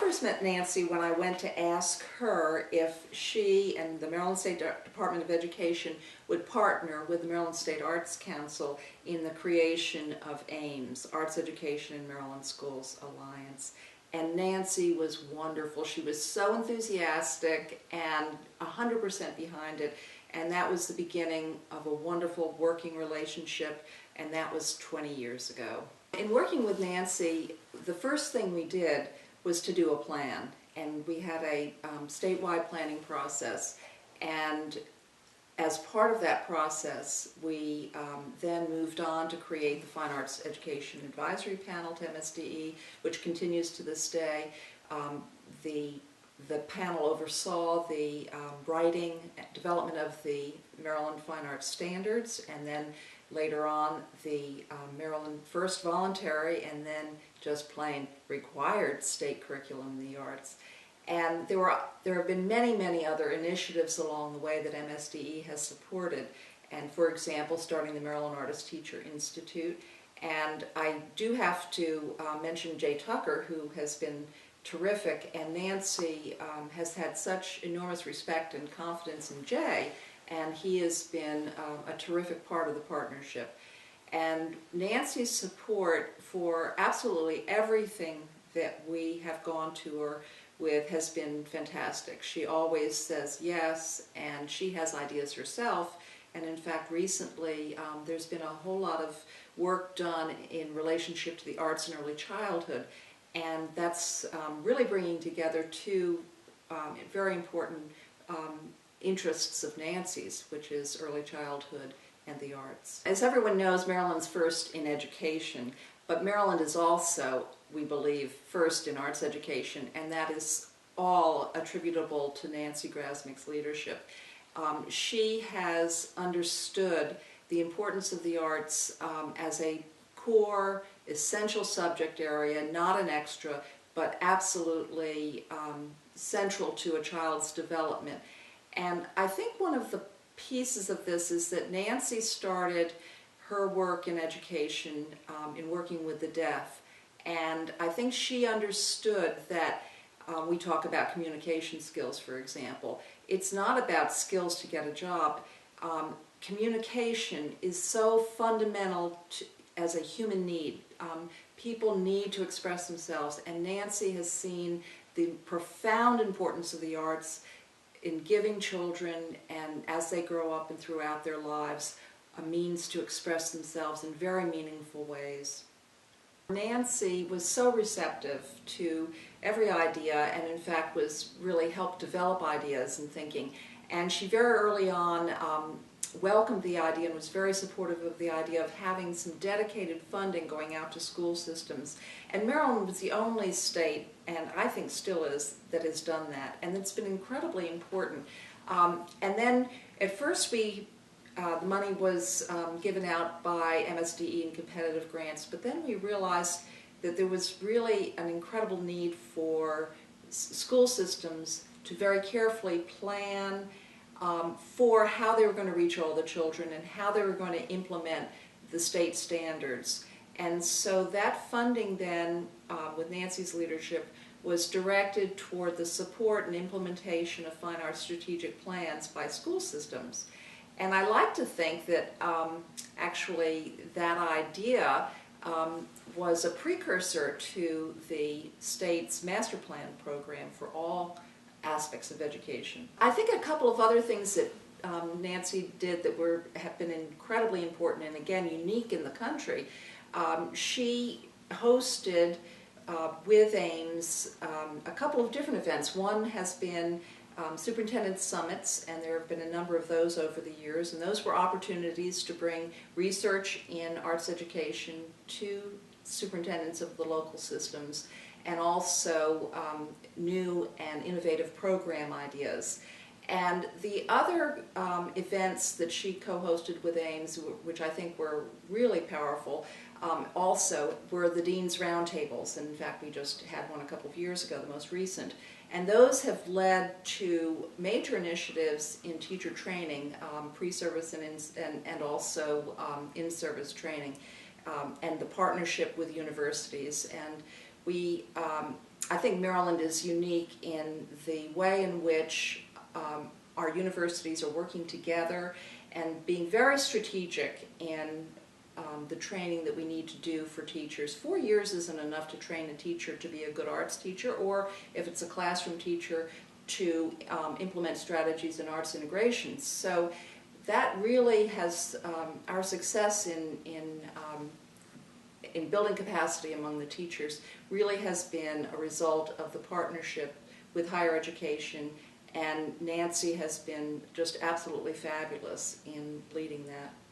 first met Nancy when I went to ask her if she and the Maryland State Department of Education would partner with the Maryland State Arts Council in the creation of AIMS, Arts Education in Maryland Schools Alliance. And Nancy was wonderful. She was so enthusiastic and 100% behind it. And that was the beginning of a wonderful working relationship, and that was 20 years ago. In working with Nancy, the first thing we did was to do a plan, and we had a statewide planning process, and as part of that process we then moved on to create the Fine Arts Education Advisory Panel to MSDE, which continues to this day. The panel oversaw the writing development of the Maryland Fine Arts Standards, and then later on the Maryland first voluntary and then just plain required state curriculum in the arts. And there have been many other initiatives along the way that MSDE has supported, and for example starting the Maryland Artist Teacher Institute. And I do have to mention Jay Tucker, who has been terrific, and Nancy has had such enormous respect and confidence in Jay, and he has been a terrific part of the partnership. And Nancy's support for absolutely everything that we have gone to her with has been fantastic. She always says yes, and she has ideas herself. And in fact, recently there's been a whole lot of work done in relationship to the arts in early childhood, and that's really bringing together two very important interests of Nancy's, which is early childhood and the arts. As everyone knows, Maryland's first in education, but Maryland is also, we believe, first in arts education, and that is all attributable to Nancy Grasmick's leadership. She has understood the importance of the arts as a core, essential subject area, not an extra, but absolutely central to a child's development. And I think one of the pieces of this is that Nancy started her work in education in working with the deaf, and I think she understood that we talk about communication skills, for example. It's not about skills to get a job. Communication is so fundamental as a human need. People need to express themselves, and Nancy has seen the profound importance of the arts in giving children, and as they grow up and throughout their lives, a means to express themselves in very meaningful ways. Nancy was so receptive to every idea, and in fact was really helped develop ideas and thinking. And she very early on welcomed the idea and was very supportive of the idea of having some dedicated funding going out to school systems. And Maryland was the only state, and I think still is, that has done that. And it's been incredibly important. And then at first the money was given out by MSDE in competitive grants, but then we realized that there was really an incredible need for school systems to very carefully plan for how they were going to reach all the children and how they were going to implement the state standards. And so that funding then, with Nancy's leadership, was directed toward the support and implementation of fine arts strategic plans by school systems. And I like to think that actually that idea was a precursor to the state's master plan program for all aspects of education. I think a couple of other things that Nancy did that have been incredibly important and again unique in the country. She hosted with AIMS a couple of different events. One has been superintendent summits, and there have been a number of those over the years, and those were opportunities to bring research in arts education to superintendents of the local systems, and also new and innovative program ideas. And the other events that she co-hosted with AIMS, which I think were really powerful, also were the Dean's Roundtables. And in fact, we just had one a couple of years ago, the most recent. And those have led to major initiatives in teacher training, pre-service and also in-service training, and the partnership with universities. And we I think Maryland is unique in the way in which our universities are working together and being very strategic in the training that we need to do for teachers. 4 years isn't enough to train a teacher to be a good arts teacher, or if it's a classroom teacher, to implement strategies in arts integration. So that really has, our success in building capacity among the teachers really has been a result of the partnership with higher education, and Nancy has been just absolutely fabulous in leading that.